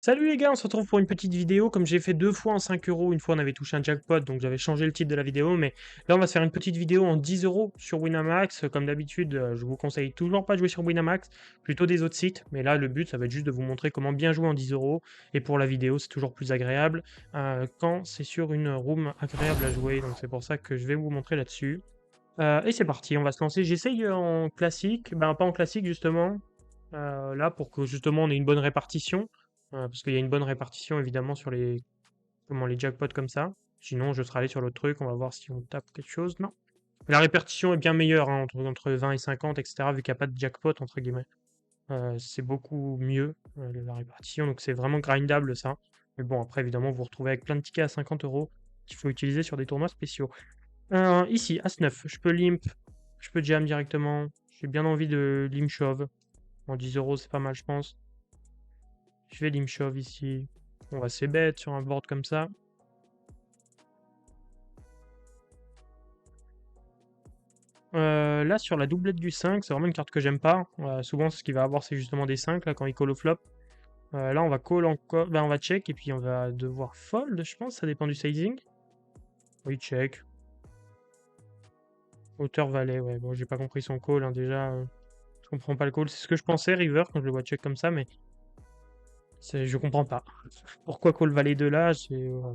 Salut les gars, on se retrouve pour une petite vidéo. Comme j'ai fait 2 fois en 5 euros, une fois on avait touché un jackpot, donc j'avais changé le titre de la vidéo. Mais là, on va se faire une petite vidéo en 10 euros sur Winamax. Comme d'habitude, je vous conseille toujours pas de jouer sur Winamax, plutôt des autres sites. Mais là, le but, ça va être juste de vous montrer comment bien jouer en 10 euros. Et pour la vidéo, c'est toujours plus agréable quand c'est sur une room agréable à jouer. Donc c'est pour ça que je vais vous montrer là-dessus. Et c'est parti, on va se lancer. J'essaye en classique, ben pas en classique justement, là pour que justement on ait une bonne répartition. Parce qu'il y a une bonne répartition évidemment sur les jackpots comme ça. Sinon, je serais allé sur l'autre truc, on va voir si on tape quelque chose. Non. La répartition est bien meilleure, hein, entre 20 et 50, etc., vu qu'il n'y a pas de jackpot, entre guillemets. C'est beaucoup mieux, la répartition, donc c'est vraiment grindable ça. Mais bon, après, évidemment, vous vous retrouvez avec plein de tickets à 50 euros qu'il faut utiliser sur des tournois spéciaux. Ici, As-9, je peux limp, je peux jam directement. J'ai bien envie de limp shove. En 10 euros, c'est pas mal, je pense. Je vais limp shove ici. On va c'est bête sur un board comme ça. Là, sur la doublette du 5, c'est vraiment une carte que j'aime pas. Souvent, ce qu'il va avoir, c'est justement des 5 là, quand il call au flop. Là, on va call encore. Ben, on va check et puis on va devoir fold, je pense. Ça dépend du sizing. Oui, check. Hauteur valet, ouais. Bon, j'ai pas compris son call, hein, déjà. Je comprends pas le call. C'est ce que je pensais, river, quand je le vois check comme ça, mais je comprends pas. Pourquoi call valet de là?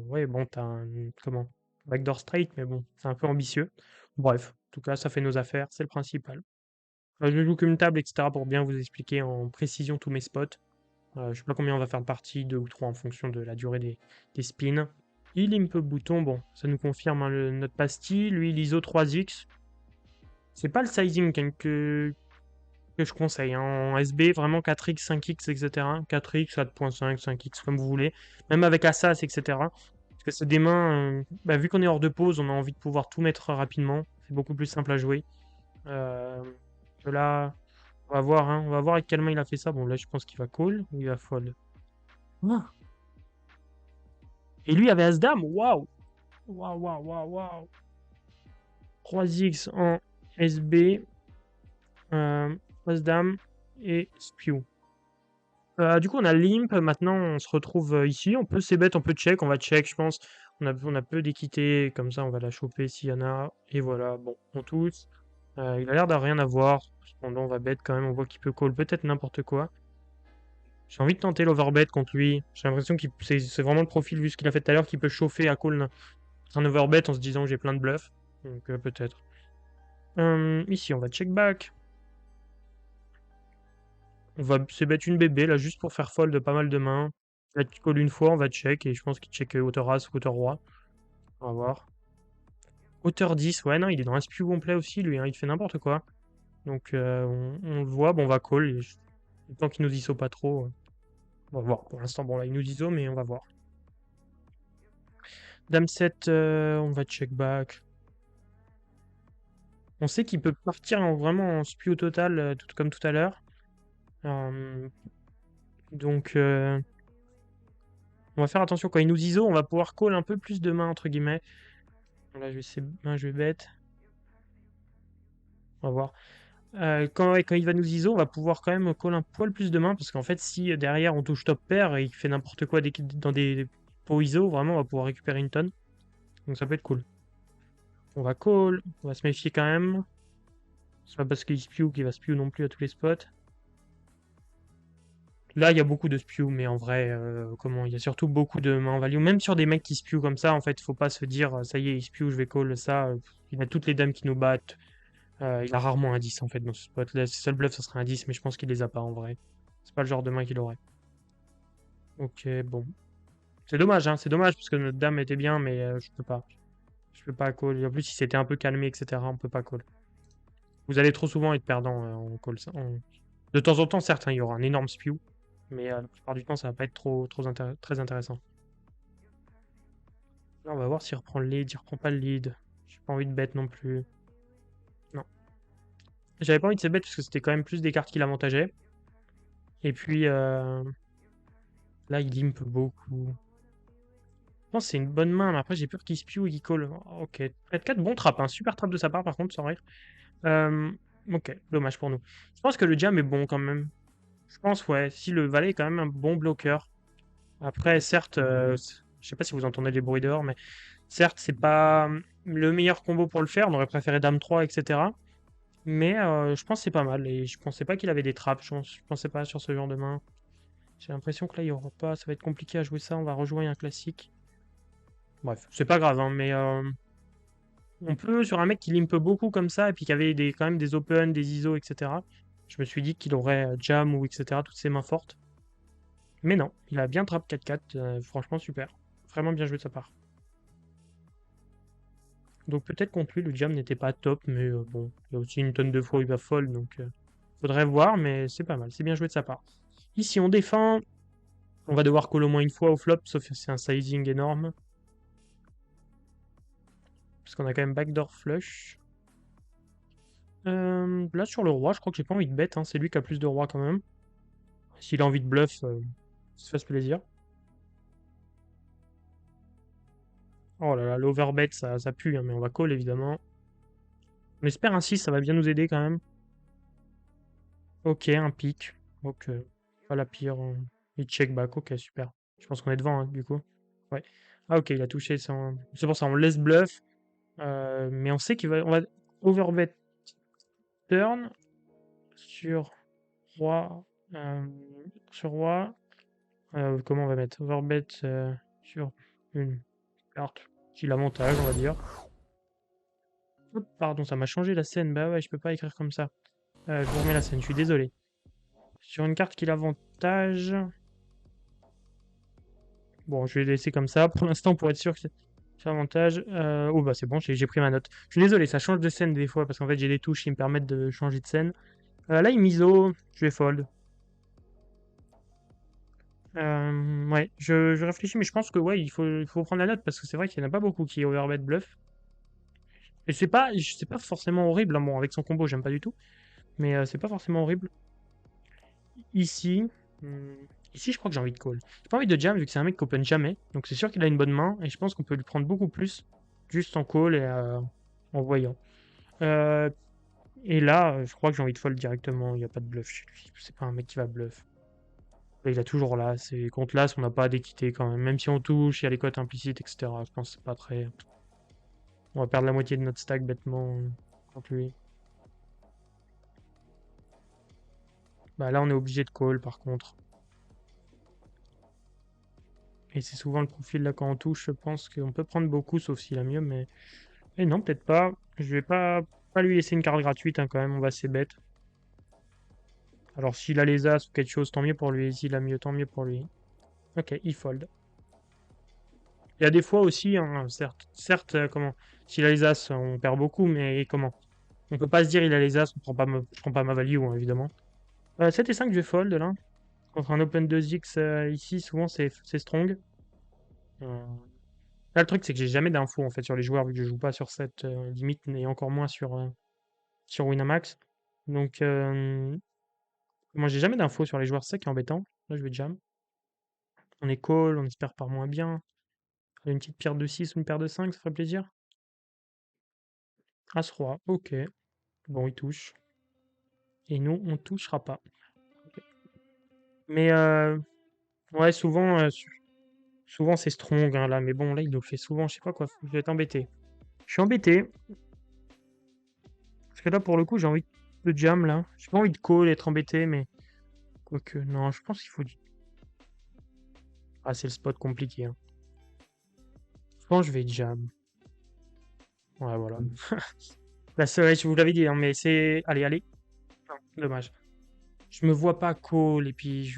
Ouais, bon, t'as un. Comment? Backdoor straight, mais bon, c'est un peu ambitieux. Bref, en tout cas, ça fait nos affaires, c'est le principal. Je joue qu'une table, etc. pour bien vous expliquer en précision tous mes spots. Je sais pas combien on va faire de parties, 2 ou 3 en fonction de la durée des spins. Il limp bouton, bon, ça nous confirme hein, notre pastille. Lui, il ISO 3x. C'est pas le sizing que je conseille, hein. En SB, vraiment 4x, 5x, etc. 4x, 4.5, 5x, comme vous voulez. Même avec Assas, etc. Parce que c'est des mains, bah, vu qu'on est hors de pause, on a envie de pouvoir tout mettre rapidement. C'est beaucoup plus simple à jouer. Euh, Là, on va voir, hein. On va voir avec quelle main il a fait ça. Bon, là, je pense qu'il va call ou il va fold. Ah. Et lui avait As-Dame. Waouh! Waouh, waouh, waouh, waouh! 3x en SB, As-Dame et Spew. Du coup, on a Limp. Maintenant, on se retrouve ici. On peut c-bet, on peut check. On va check, je pense. On a peu d'équité. Comme ça, on va la choper s'il y en a. Et voilà, bon, on touche. Il a l'air de rien avoir. Cependant, on va bet quand même. On voit qu'il peut call peut-être n'importe quoi. J'ai envie de tenter l'overbet contre lui. J'ai l'impression que c'est vraiment le profil, vu ce qu'il a fait tout à l'heure, qui peut chauffer à call un overbet en se disant que j'ai plein de bluffs. Donc peut-être. Ici, on va check back. On va se bet une bébé là juste pour faire fold de pas mal de mains. Là, tu call une fois, on va check et je pense qu'il check hauteur as ou hauteur roi. On va voir. Hauteur 10, ouais, non, il est dans un spew complet aussi, lui, hein, il fait n'importe quoi. Donc on le voit, bon, on va call. Tant qu'il nous ISO pas trop. On va voir. Pour l'instant, bon, là, il nous ISO, mais on va voir. Dame 7, on va check back. On sait qu'il peut partir vraiment en spew total, tout comme tout à l'heure. Donc, on va faire attention. Quand il nous ISO, on va pouvoir call un peu plus de mains, entre guillemets. Là, je vais bet. On va voir. Quand il va nous ISO, on va pouvoir quand même call un poil plus de mains. Parce qu'en fait, si derrière on touche top pair et il fait n'importe quoi dans des pots ISO, vraiment, on va pouvoir récupérer une tonne. Donc, ça peut être cool. On va call. On va se méfier quand même. C'est pas parce qu'il spew qu'il va spew non plus à tous les spots. Là, il y a beaucoup de spew, mais en vrai, comment, il y a surtout beaucoup de mains en value. Même sur des mecs qui spew comme ça, en fait, faut pas se dire, ça y est, il spew, je vais call ça. Il a toutes les dames qui nous battent. Il a rarement un 10 en fait dans ce spot. Là, seul bluff, ça serait un 10, mais je pense qu'il les a pas en vrai. C'est pas le genre de main qu'il aurait. Ok, bon. C'est dommage, hein, c'est dommage parce que notre dame était bien, mais je peux pas. Je peux pas call. Et en plus, il s'était un peu calmé, etc. On peut pas call. Vous allez trop souvent être perdant en call. De temps en temps, certes, hein, il y aura un énorme spew, mais la plupart du temps, ça va pas être très intéressant. Là, on va voir s'il reprend le lead. Il reprend pas le lead. J'ai pas envie de bet non plus. Non. J'avais pas envie de se bet parce que c'était quand même plus des cartes qui l'avantageaient. Et puis, là, il limp beaucoup. Je pense que c'est une bonne main, mais après, j'ai peur qu'il spew et qu'il call. Ok. Trade 4, bon trap, hein. Super trap de sa part, par contre, sans rire. Ok, dommage pour nous. Je pense que le jam est bon quand même. Je pense, ouais. Si le valet est quand même un bon bloqueur. Après, certes, je sais pas si vous entendez les bruits dehors, mais certes, c'est pas le meilleur combo pour le faire. On aurait préféré Dame 3, etc. Mais je pense que c'est pas mal. Et je pensais pas qu'il avait des trappes. Je pensais pas sur ce genre de main. J'ai l'impression que là, il y aura pas. Ça va être compliqué à jouer ça. On va rejouer un classique. Bref, c'est pas grave, hein, mais on peut, sur un mec qui limpe beaucoup comme ça, et puis qui avait quand même des open, des ISO, etc. Je me suis dit qu'il aurait jam ou etc. Toutes ses mains fortes. Mais non, il a bien trap 4-4. Franchement, super. Vraiment bien joué de sa part. Donc peut-être contre lui, le jam n'était pas top, mais bon, il y a aussi une tonne de fois où il va fold, donc faudrait voir, mais c'est pas mal, c'est bien joué de sa part. Ici, on défend, on va devoir call au moins une fois au flop, sauf si c'est un sizing énorme. Parce qu'on a quand même backdoor flush. Là, sur le roi, je crois que j'ai pas envie de bet, hein, c'est lui qui a plus de rois quand même. S'il a envie de bluff, se fasse plaisir. Oh là là, l'overbet, ça pue, hein, mais on va call évidemment. On espère un 6, ça va bien nous aider quand même. Ok, un pic. Ok. Pas la pire. Il check back. Ok, super. Je pense qu'on est devant, hein, du coup. Ouais. Ah, ok, il a touché son. C'est pour ça, on laisse bluff. Mais on sait on va overbet turn sur roi. euh, sur roi. Comment on va mettre? Overbet sur une carte. Qui l'avantage, on va dire. Hop, pardon, ça m'a changé la scène. Bah ouais, je peux pas écrire comme ça. Je vous remets la scène, je suis désolé. Sur une carte qui l'avantage. Bon, je vais laisser comme ça pour l'instant pour être sûr que c'est avantage. Oh bah c'est bon, j'ai pris ma note. Je suis désolé, ça change de scène des fois parce qu'en fait j'ai des touches qui me permettent de changer de scène. Là il miso, je vais fold. Ouais, je réfléchis, mais je pense que ouais, il faut prendre la note parce que c'est vrai qu'il n'y en a pas beaucoup qui overbet bluff. Et c'est pas forcément horrible, hein. Bon, avec son combo, j'aime pas du tout, mais c'est pas forcément horrible. Ici, hmm, ici, je crois que j'ai envie de call. J'ai pas envie de jam vu que c'est un mec qui open jamais. Donc c'est sûr qu'il a une bonne main et je pense qu'on peut lui prendre beaucoup plus juste en call et en voyant. Euh, et là, je crois que j'ai envie de fold directement. Il n'y a pas de bluff chez lui. C'est pas un mec qui va bluff. Là, il a toujours là. C'est contre l'as, on n'a pas d'équité quand même. Même si on touche, il y a les cotes implicites, etc. Je pense que c'est pas très. On va perdre la moitié de notre stack bêtement contre lui. Bah là, on est obligé de call par contre. Et c'est souvent le profil là quand on touche, je pense qu'on peut prendre beaucoup, sauf s'il a mieux, mais. Et non, peut-être pas. Je vais pas lui laisser une carte gratuite hein, quand même, on va assez bête. Alors s'il a les as ou quelque chose, tant mieux pour lui. S'il a mieux, tant mieux pour lui. Ok, il fold. Il y a des fois aussi, hein, certes, comment, s'il a les as, on perd beaucoup, mais comment? On peut pas se dire il a les as, je prends pas ma value, hein, évidemment. 7 et 5, je vais fold là. Contre un open 2x ici, souvent c'est strong. Euh, Là, le truc, c'est que j'ai jamais d'infos en fait sur les joueurs, vu que je joue pas sur cette limite, et encore moins sur Winamax. Donc, moi, j'ai jamais d'infos sur les joueurs, c'est ça qui est embêtant. Là, je vais jam. On est call, on espère par moins bien. Une petite pierre de 6 ou une paire de 5, ça ferait plaisir. As-roi, ok. Bon, il touche. Et nous, on touchera pas. Ok. Mais, ouais, souvent c'est strong, hein, là. Mais bon, là, il le fait souvent, je sais pas quoi. Je vais être embêté. Je suis embêté. Parce que là, pour le coup, j'ai envie de jam, là. J'ai pas envie de call, être embêté, mais. Quoique, non, je pense qu'il faut. Ah, c'est le spot compliqué, hein. Je pense que je vais jam. Ouais, voilà. La seule, je vous l'avais dit, hein, mais c'est. Allez, allez. Non, dommage. Je me vois pas call, et puis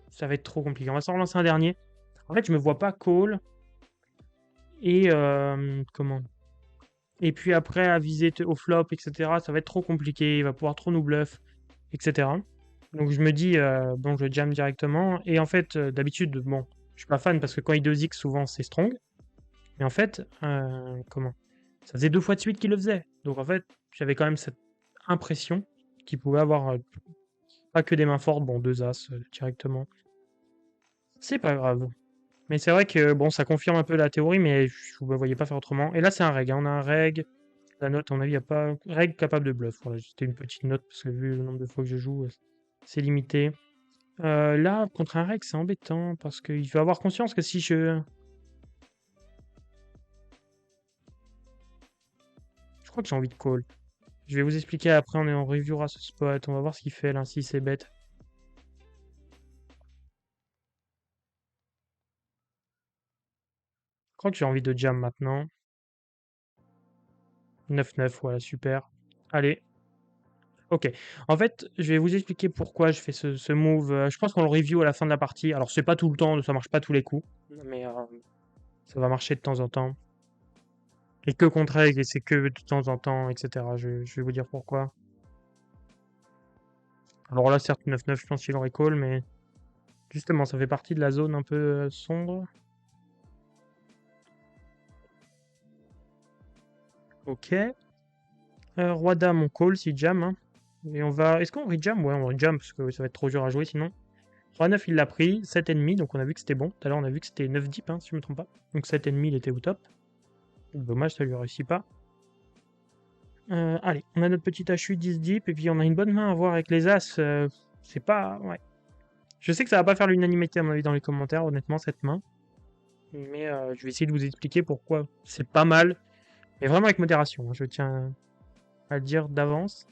ça va être trop compliqué. On va s'en relancer un dernier. En fait, je me vois pas call. Et comment? Et puis après, à viser au flop, etc., ça va être trop compliqué. Il va pouvoir trop nous bluff, etc. Donc je me dis, bon, je jam directement. Et en fait, d'habitude, bon, je suis pas fan parce que quand il 2x, souvent c'est strong. Mais en fait, comment? Ça faisait 2 fois de suite qu'il le faisait. Donc en fait, j'avais quand même cette impression qu'il pouvait avoir pas que des mains fortes, bon, 2 as directement. C'est pas grave. Mais c'est vrai que bon, ça confirme un peu la théorie, mais je ne me voyais pas faire autrement. Et là, c'est un reg, hein. On a un reg. La note, à mon avis, il n'y a pas. Reg capable de bluff. Voilà, c'était une petite note parce que vu le nombre de fois que je joue, c'est limité. Là, contre un reg, c'est embêtant parce qu'il faut avoir conscience que si je... Je crois que j'ai envie de call. Je vais vous expliquer après, on reviewera ce spot. On va voir ce qu'il fait là, si c'est bête. Je crois que j'ai envie de jam maintenant. 9-9, voilà, super. Allez. Ok. En fait, je vais vous expliquer pourquoi je fais ce move. Je pense qu'on le review à la fin de la partie. Alors, c'est pas tout le temps, ça marche pas tous les coups. Mais ça va marcher de temps en temps. Et que contre règle, et c'est que de temps en temps, etc. Je vais vous dire pourquoi. Alors là, certes, 9-9, je pense qu'il aurait call, mais justement, ça fait partie de la zone un peu sombre. Ok. Roi dame, on call si jam. Hein. Et on va. Est-ce qu'on rejam? Ouais, on rejam parce que ça va être trop dur à jouer sinon. Roi 9, il l'a pris. 7,5, donc on a vu que c'était bon. Tout à l'heure, on a vu que c'était 9 deep, hein, si je me trompe pas. Donc 7,5, il était au top. Dommage, ça lui réussit pas. Allez, on a notre petit HU 10 deep, et puis on a une bonne main à voir avec les As. C'est pas. Ouais. Je sais que ça va pas faire l'unanimité à mon avis dans les commentaires, honnêtement, cette main. Mais je vais essayer de vous expliquer pourquoi c'est pas mal. Mais vraiment avec modération, hein, je tiens à le dire d'avance.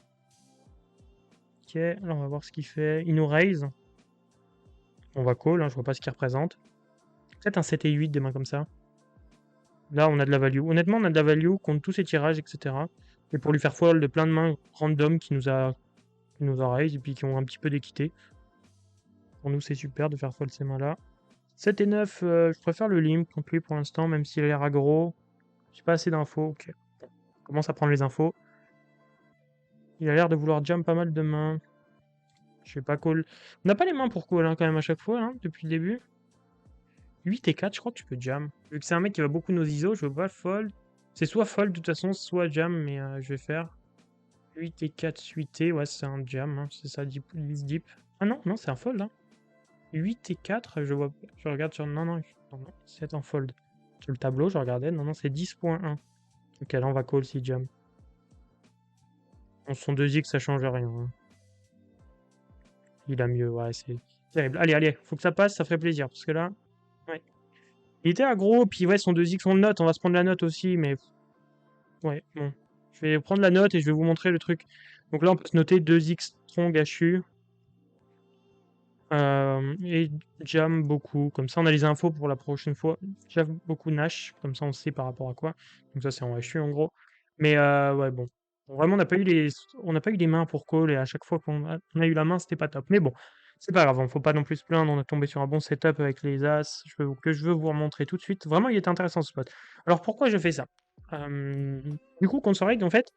Ok, là on va voir ce qu'il fait. Il nous raise. On va call, hein, je vois pas ce qu'il représente. Peut-être un 7 et 8, des mains comme ça. Là, on a de la value. Honnêtement, on a de la value contre tous ces tirages, etc. Et pour lui faire fold de plein de mains random qui nous a raise et puis qui ont un petit peu d'équité. Pour nous, c'est super de faire fold ces mains-là. 7 et 9, je préfère le limp contre lui pour l'instant, même s'il a l'air aggro. J'ai pas assez d'infos. Ok. On commence à prendre les infos. Il a l'air de vouloir jam pas mal de mains. Je vais pas call. On n'a pas les mains pour call hein, quand même à chaque fois, hein, depuis le début. 8 et 4, je crois que tu peux jam. Vu que c'est un mec qui va beaucoup nos ISO, je veux pas fold. C'est soit fold de toute façon, soit jam, mais je vais faire 8 et 4 suité. Ouais, c'est un jam, hein, c'est ça, 10 deep. Ah non, non, c'est un fold. Hein. 8 et 4, je vois. Je regarde sur. Non, non, c'est un fold. Sur le tableau, je regardais. Non, non, c'est 10.1. Ok, là, on va call si jam. On son 2x, ça change rien. Hein. Il a mieux, ouais, c'est terrible. Allez, allez, faut que ça passe, ça ferait plaisir. Parce que là, ouais. Il était aggro, puis ouais, son 2x, on le note. On va se prendre la note aussi, mais. Ouais, bon. Je vais prendre la note et je vais vous montrer le truc. Donc là, on peut se noter 2x strong HU. Et jam beaucoup. Comme ça, on a les infos pour la prochaine fois. Jam beaucoup Nash. Comme ça, on sait par rapport à quoi. Donc ça, c'est en HU en gros. Mais ouais, bon. Vraiment, on n'a pas eu les mains pour call. Et à chaque fois qu'on a eu la main, c'était pas top. Mais bon, c'est pas grave. On faut pas non plus se plaindre. On a tombé sur un bon setup avec les As. Que je veux vous remontrer tout de suite. Vraiment, il était intéressant ce spot. Alors pourquoi je fais ça Du coup, contre ce reg, en fait,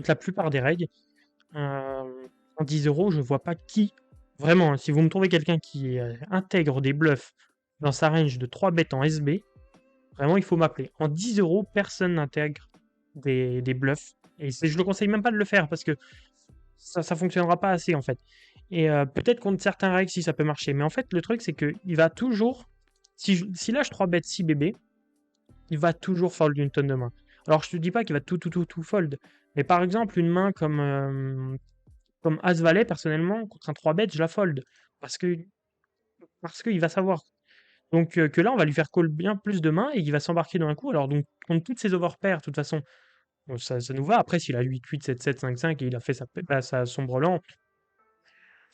la plupart des regs, en 10 euros, je vois pas qui. Vraiment, hein, si vous me trouvez quelqu'un qui intègre des bluffs dans sa range de 3 bêtes en SB, vraiment, il faut m'appeler. En 10 euros, personne n'intègre des bluffs. Et je le conseille même pas de le faire parce que ça fonctionnera pas assez en fait. Et peut-être contre certains règles, si ça peut marcher. Mais en fait, le truc, c'est qu'il va toujours. Si lâche 3 bêtes 6 bébés, il va toujours fold une tonne de main. Alors, je te dis pas qu'il va tout fold. Mais par exemple, une main comme As-Valet, personnellement, contre un 3 bet, je la fold. Parce qu'il va savoir. Donc que là, on va lui faire call bien plus de mains et il va s'embarquer dans un coup. Alors, donc, contre toutes ses overpairs, de toute façon, bon, ça nous va. Après, s'il a 8-8, 7-7, 5-5 et il a fait sa sombre lent,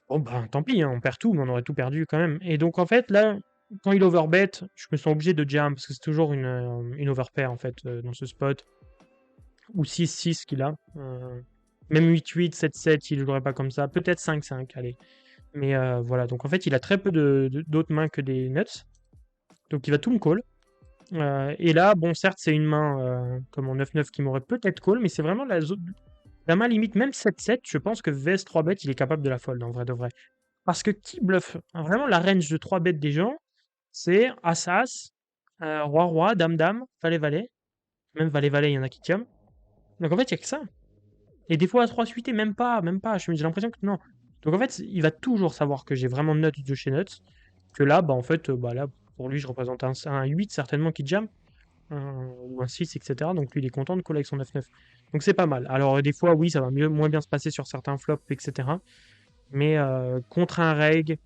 bon, ben tant pis, hein, on perd tout, mais on aurait tout perdu quand même. Et donc, en fait, là, quand il overbet, je me sens obligé de jam parce que c'est toujours une overpair en fait dans ce spot. Ou 6-6 qu'il a. Même 8-8, 7-7, il ne jouerait pas comme ça. Peut-être 5-5, allez. Mais voilà, donc en fait, il a très peu d'autres mains que des nuts. Donc il va tout me call. Et là, bon, certes, c'est une main comme en 9-9 qui m'aurait peut-être call, mais c'est vraiment la main limite. Même 7-7, je pense que VS 3 bêtes, il est capable de la fold, en vrai de vrai. Parce que qui bluffe vraiment la range de 3 bêtes des gens, c'est As-As, Roi-Roi, Dame-Dame, Valet-Valet. Même Valet-Valet, il y en a qui tiennent. Donc en fait, il n'y a que ça. Et des fois à 3 suites, même pas. J'ai l'impression que non. Donc en fait, il va toujours savoir que j'ai vraiment Nuts de chez Nuts. Que là, bah en fait, bah là, pour lui, je représente un 8 certainement qui jam. Ou un 6, etc. Donc lui, il est content de coller avec son 9-9. Donc c'est pas mal. Alors des fois, oui, ça va moins bien se passer sur certains flops, etc. Mais contre un reg,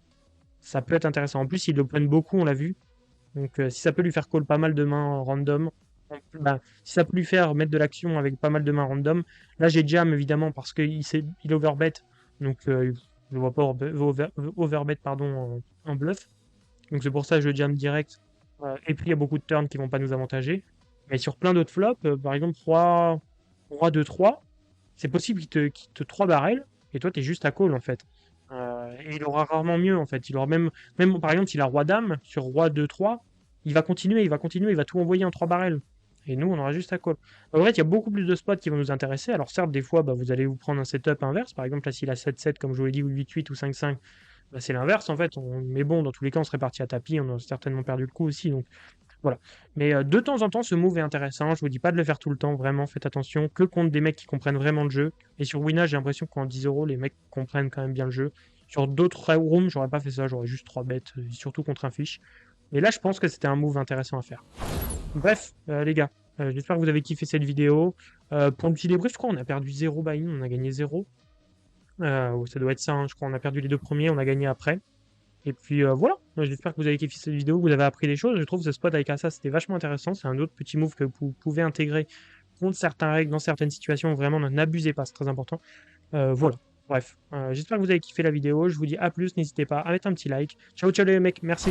ça peut être intéressant. En plus, il open beaucoup, on l'a vu. Donc, si ça peut lui faire call pas mal de mains random, bah, si ça peut lui faire mettre de l'action avec pas mal de mains random, là j'ai jam évidemment parce qu'il overbet, donc je vois pas overbet pardon, en bluff. Donc c'est pour ça que je jam direct. Et puis il y a beaucoup de turns qui vont pas nous avantager. Mais sur plein d'autres flops, par exemple roi 2-3, c'est possible qu'il te 3 barrels et toi t'es juste à call en fait. Et il aura rarement mieux en fait. Il aura même par exemple, s'il a roi dame sur roi 2-3, il va tout envoyer en 3 barrels. Et nous, on aura juste à call. En vrai, il y a beaucoup plus de spots qui vont nous intéresser. Alors certes, des fois, bah, vous allez vous prendre un setup inverse. Par exemple, là, s'il a 7-7, comme je vous l'ai dit, ou 8-8 ou 5-5, bah, c'est l'inverse en fait. Mais bon, dans tous les cas, on serait parti à tapis. On a certainement perdu le coup aussi. Donc voilà. Mais de temps en temps, ce move est intéressant. Je vous dis pas de le faire tout le temps. Vraiment, faites attention. Que contre des mecs qui comprennent vraiment le jeu. Et sur Wina, j'ai l'impression qu'en 10 euros, les mecs comprennent quand même bien le jeu. Sur d'autres rooms, j'aurais pas fait ça. J'aurais juste 3 bêtes, surtout contre un fish. Mais là, je pense que c'était un move intéressant à faire. Bref, les gars, j'espère que vous avez kiffé cette vidéo. Pour le petit débrief, je crois qu'on a perdu 0 buy-in, on a gagné 0. Ça doit être ça, hein, je crois qu'on a perdu les 2 premiers, on a gagné après. Et puis voilà, j'espère que vous avez kiffé cette vidéo, que vous avez appris des choses. Je trouve que ce spot avec Assa, c'était vachement intéressant. C'est un autre petit move que vous pouvez intégrer contre certaines règles, dans certaines situations. Vraiment, n'abusez pas, c'est très important. Voilà, bref, j'espère que vous avez kiffé la vidéo. Je vous dis à plus, n'hésitez pas à mettre un petit like. Ciao, ciao les mecs, merci.